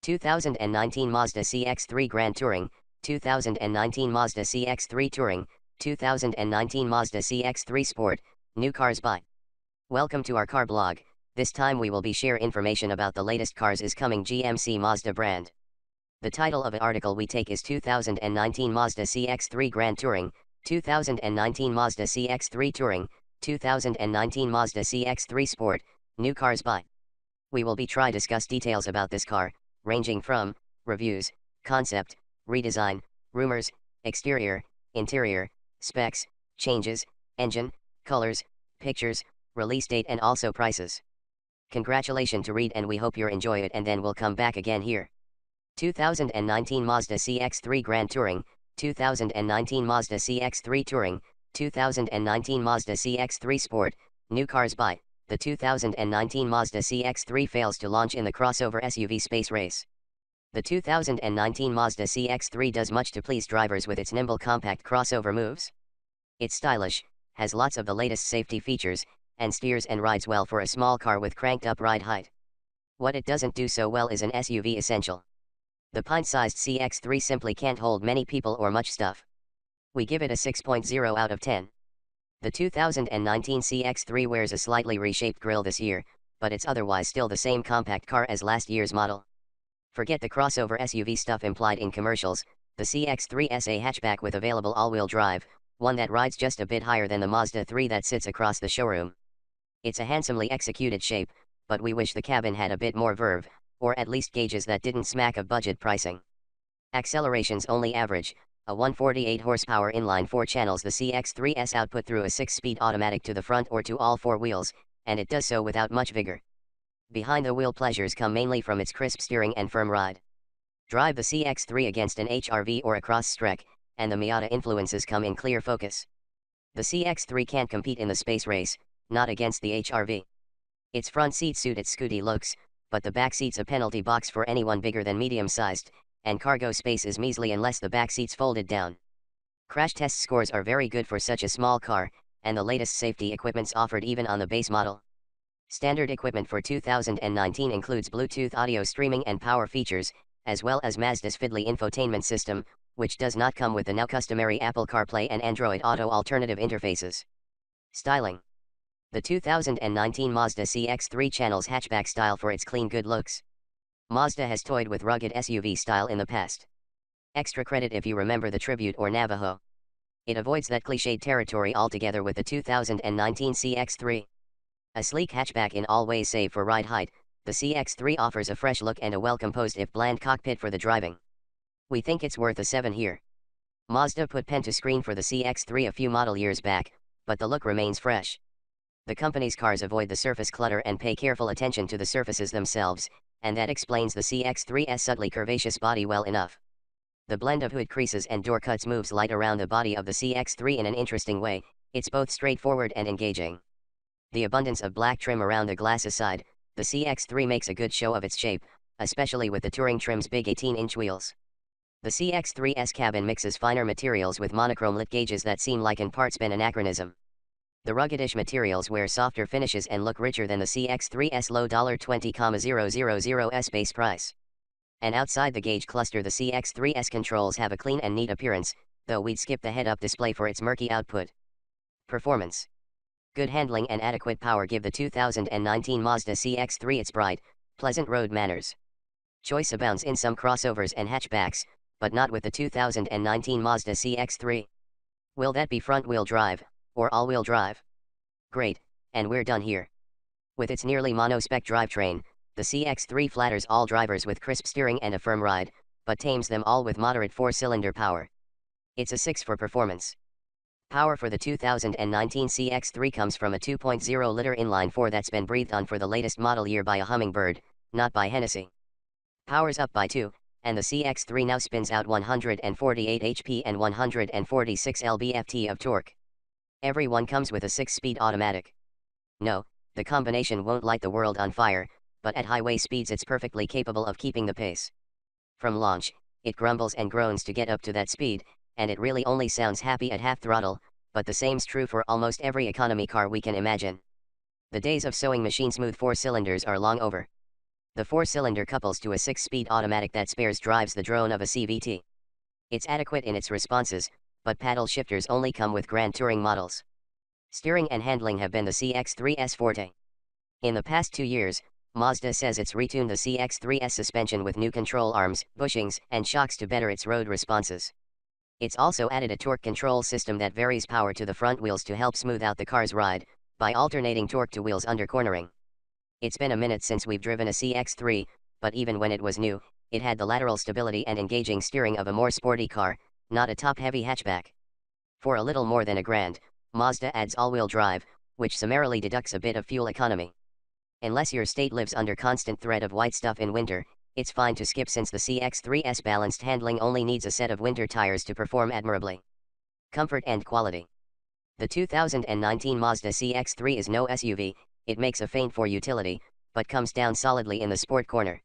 2019 Mazda CX-3 Grand Touring, 2019 Mazda CX-3 Touring, 2019 Mazda CX-3 Sport, new cars by. Welcome to our car blog. This time we will be share information about the latest cars is coming GMC Mazda brand. The title of an article we take is 2019 Mazda CX-3 Grand Touring, 2019 Mazda CX-3 Touring, 2019 Mazda CX-3 Sport, new cars by. We will be try discuss details about this car, ranging from reviews, concept, redesign, rumors, exterior, interior, specs, changes, engine, colors, pictures, release date and also prices. Congratulations to read and we hope you enjoy it and then we'll come back again here. 2019 Mazda CX-3 Grand Touring, 2019 Mazda CX-3 Touring, 2019 Mazda CX-3 Sport, new cars by. The 2019 Mazda CX-3 fails to launch in the crossover SUV space race. The 2019 Mazda CX-3 does much to please drivers with its nimble compact crossover moves. It's stylish, has lots of the latest safety features, and steers and rides well for a small car with cranked up ride height. What it doesn't do so well is an SUV essential. The pint-sized CX-3 simply can't hold many people or much stuff. We give it a 6.0 out of 10. The 2019 CX-3 wears a slightly reshaped grille this year, but it's otherwise still the same compact car as last year's model. Forget the crossover SUV stuff implied in commercials, the CX-3 is a hatchback with available all-wheel drive, one that rides just a bit higher than the Mazda 3 that sits across the showroom. It's a handsomely executed shape, but we wish the cabin had a bit more verve, or at least gauges that didn't smack of budget pricing. Accelerations only average. A 148 horsepower inline 4 channels the CX-3's output through a 6-speed automatic to the front or to all 4 wheels, and it does so without much vigor. Behind the wheel pleasures come mainly from its crisp steering and firm ride. Drive the CX-3 against an HRV or a cross-strek, and the Miata influences come in clear focus. The CX-3 can't compete in the space race, not against the HRV. Its front seats suit its scooty looks, but the back seat's a penalty box for anyone bigger than medium-sized, and cargo space is measly unless the back seat's folded down. Crash test scores are very good for such a small car, and the latest safety equipment's offered even on the base model. Standard equipment for 2019 includes Bluetooth audio streaming and power features, as well as Mazda's fiddly infotainment system, which does not come with the now customary Apple CarPlay and Android Auto alternative interfaces. Styling. The 2019 Mazda CX-3 channels hatchback style for its clean good looks. Mazda has toyed with rugged SUV style in the past. Extra credit if you remember the Tribute or Navajo. It avoids that cliched territory altogether with the 2019 CX-3. A sleek hatchback in all ways save for ride height, the CX-3 offers a fresh look and a well-composed if bland cockpit for the driving. We think it's worth a 7 here. Mazda put pen to screen for the CX-3 a few model years back, but the look remains fresh. The company's cars avoid the surface clutter and pay careful attention to the surfaces themselves, and that explains the CX-3's subtly curvaceous body well enough. The blend of hood creases and door cuts moves light around the body of the CX-3 in an interesting way. It's both straightforward and engaging. The abundance of black trim around the glass aside, the CX-3 makes a good show of its shape, especially with the Touring trim's big 18-inch wheels. The CX-3's cabin mixes finer materials with monochrome lit gauges that seem like in parts been anachronism. The ruggedish materials wear softer finishes and look richer than the CX-3's low $20,000 base price. And outside the gauge cluster the CX-3's controls have a clean and neat appearance, though we'd skip the head-up display for its murky output. Performance. Good handling and adequate power give the 2019 Mazda CX-3 its bright, pleasant road manners. Choice abounds in some crossovers and hatchbacks, but not with the 2019 Mazda CX-3. Will that be front-wheel drive, or all-wheel drive? Great, and we're done here. With its nearly mono-spec drivetrain, the CX-3 flatters all drivers with crisp steering and a firm ride, but tames them all with moderate 4-cylinder power. It's a 6 for performance. Power for the 2019 CX-3 comes from a 2.0-liter inline 4 that's been breathed on for the latest model year by a Hummingbird, not by Hennessy. Power's up by 2, and the CX-3 now spins out 148 HP and 146 lb-ft of torque. Every one comes with a 6-speed automatic. No, the combination won't light the world on fire, but at highway speeds it's perfectly capable of keeping the pace. From launch, it grumbles and groans to get up to that speed, and it really only sounds happy at half throttle, but the same's true for almost every economy car we can imagine. The days of sewing machine smooth 4 cylinders are long over. The four-cylinder couples to a six-speed automatic that spares drives the drone of a CVT. It's adequate in its responses, but paddle shifters only come with Grand Touring models. Steering and handling have been the CX-3's forte. In the past 2 years, Mazda says it's retuned the CX-3's suspension with new control arms, bushings, and shocks to better its road responses. It's also added a torque control system that varies power to the front wheels to help smooth out the car's ride, by alternating torque to wheels under cornering. It's been a minute since we've driven a CX-3, but even when it was new, it had the lateral stability and engaging steering of a more sporty car, not a top-heavy hatchback. For a little more than $1,000, Mazda adds all-wheel drive, which summarily deducts a bit of fuel economy. Unless your state lives under constant threat of white stuff in winter, it's fine to skip since the CX-3's balanced handling only needs a set of winter tires to perform admirably. Comfort and quality. The 2019 Mazda CX-3 is no SUV, it makes a feint for utility, but comes down solidly in the sport corner.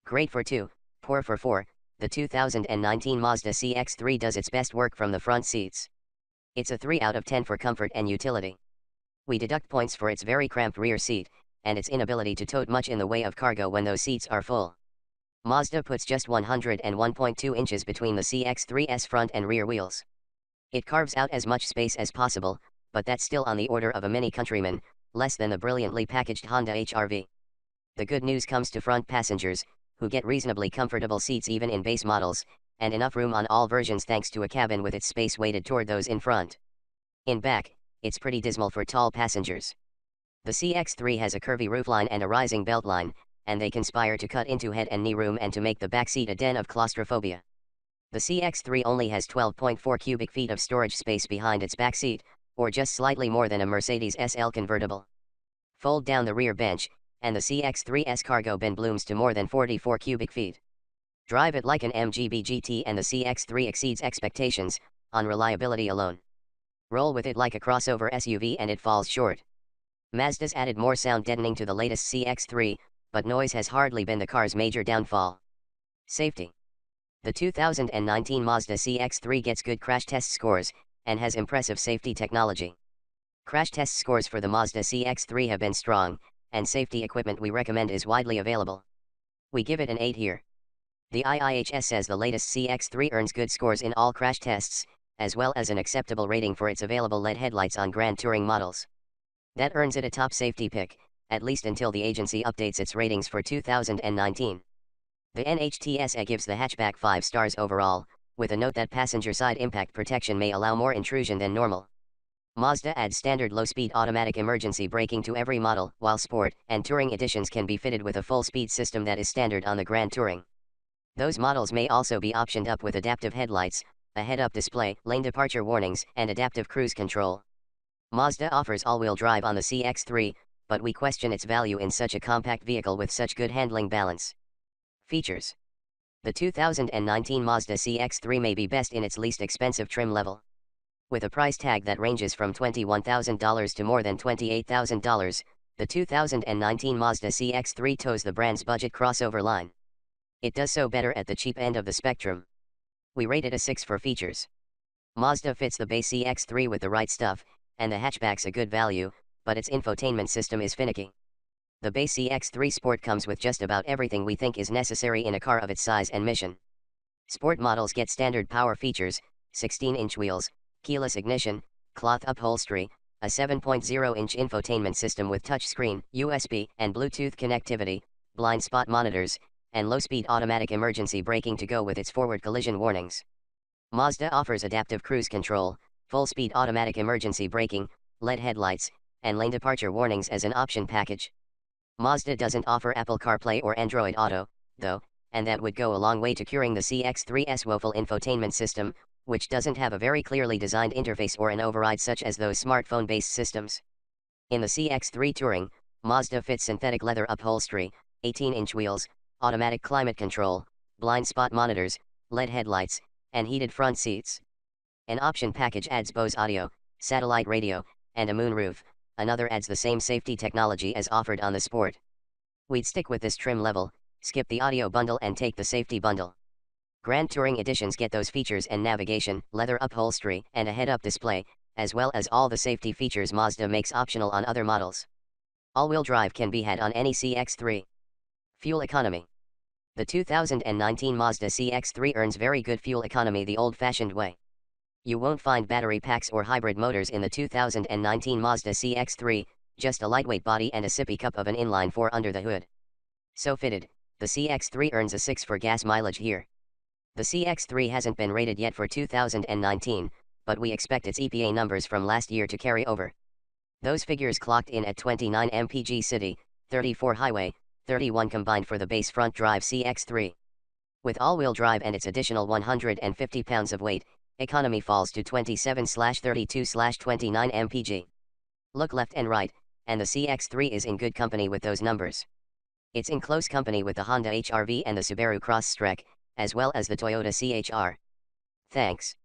Great for 2, poor for 4, the 2019 Mazda CX-3 does its best work from the front seats. It's a 3 out of 10 for comfort and utility. We deduct points for its very cramped rear seat, and its inability to tote much in the way of cargo when those seats are full. Mazda puts just 101.2 inches between the CX-3's front and rear wheels. It carves out as much space as possible, but that's still on the order of a Mini Countryman, less than the brilliantly packaged Honda HR-V. The good news comes to front passengers, who get reasonably comfortable seats even in base models, and enough room on all versions thanks to a cabin with its space weighted toward those in front. In back, it's pretty dismal for tall passengers. The CX-3 has a curvy roofline and a rising beltline, and they conspire to cut into head and knee room and to make the backseat a den of claustrophobia. The CX-3 only has 12.4 cubic feet of storage space behind its backseat, or just slightly more than a Mercedes SL convertible. Fold down the rear bench, and the CX-3's cargo bin blooms to more than 44 cubic feet. Drive it like an MGB GT and the CX-3 exceeds expectations, on reliability alone. Roll with it like a crossover SUV and it falls short. Mazda's added more sound deadening to the latest CX-3, but noise has hardly been the car's major downfall. Safety. The 2019 Mazda CX-3 gets good crash test scores, and has impressive safety technology. Crash test scores for the Mazda CX-3 have been strong, and safety equipment we recommend is widely available. We give it an 8 here. The IIHS says the latest CX-3 earns good scores in all crash tests, as well as an acceptable rating for its available LED headlights on Grand Touring models. That earns it a top safety pick, at least until the agency updates its ratings for 2019. The NHTSA gives the hatchback 5 stars overall, with a note that passenger side impact protection may allow more intrusion than normal. Mazda adds standard low-speed automatic emergency braking to every model, while Sport and Touring editions can be fitted with a full-speed system that is standard on the Grand Touring. Those models may also be optioned up with adaptive headlights, a head-up display, lane departure warnings, and adaptive cruise control. Mazda offers all-wheel drive on the CX-3, but we question its value in such a compact vehicle with such good handling balance. Features. The 2019 Mazda CX-3 may be best in its least expensive trim level. With a price tag that ranges from $21,000 to more than $28,000, the 2019 Mazda CX-3 toes the brand's budget crossover line. It does so better at the cheap end of the spectrum. We rate it a 6 for features. Mazda fits the base CX-3 with the right stuff, and the hatchback's a good value, but its infotainment system is finicky. The base CX-3 Sport comes with just about everything we think is necessary in a car of its size and mission. Sport models get standard power features, 16-inch wheels, keyless ignition, cloth upholstery, a 7.0-inch infotainment system with touchscreen, USB, and Bluetooth connectivity, blind spot monitors, and low-speed automatic emergency braking to go with its forward collision warnings. Mazda offers adaptive cruise control, full-speed automatic emergency braking, LED headlights, and lane departure warnings as an option package. Mazda doesn't offer Apple CarPlay or Android Auto, though, and that would go a long way to curing the CX-3's woeful infotainment system, which doesn't have a very clearly designed interface or an override such as those smartphone-based systems. In the CX-3 Touring, Mazda fits synthetic leather upholstery, 18-inch wheels, automatic climate control, blind spot monitors, LED headlights, and heated front seats. An option package adds Bose audio, satellite radio, and a moonroof. Another adds the same safety technology as offered on the Sport. We'd stick with this trim level, skip the audio bundle and take the safety bundle. Grand Touring editions get those features and navigation, leather upholstery, and a head-up display, as well as all the safety features Mazda makes optional on other models. All-wheel drive can be had on any CX-3. Fuel economy. The 2019 Mazda CX-3 earns very good fuel economy the old-fashioned way. You won't find battery packs or hybrid motors in the 2019 Mazda CX-3, just a lightweight body and a sippy cup of an inline-4 under the hood. So fitted, the CX-3 earns a 6 for gas mileage here. The CX-3 hasn't been rated yet for 2019, but we expect its EPA numbers from last year to carry over. Those figures clocked in at 29 mpg city, 34 highway, 31 combined for the base front-drive CX-3. With all-wheel drive and its additional 150 pounds of weight, economy falls to 27/32/29 mpg. Look left and right, and the CX-3 is in good company with those numbers. It's in close company with the Honda HR-V and the Subaru Crosstrek, as well as the Toyota CHR. Thanks.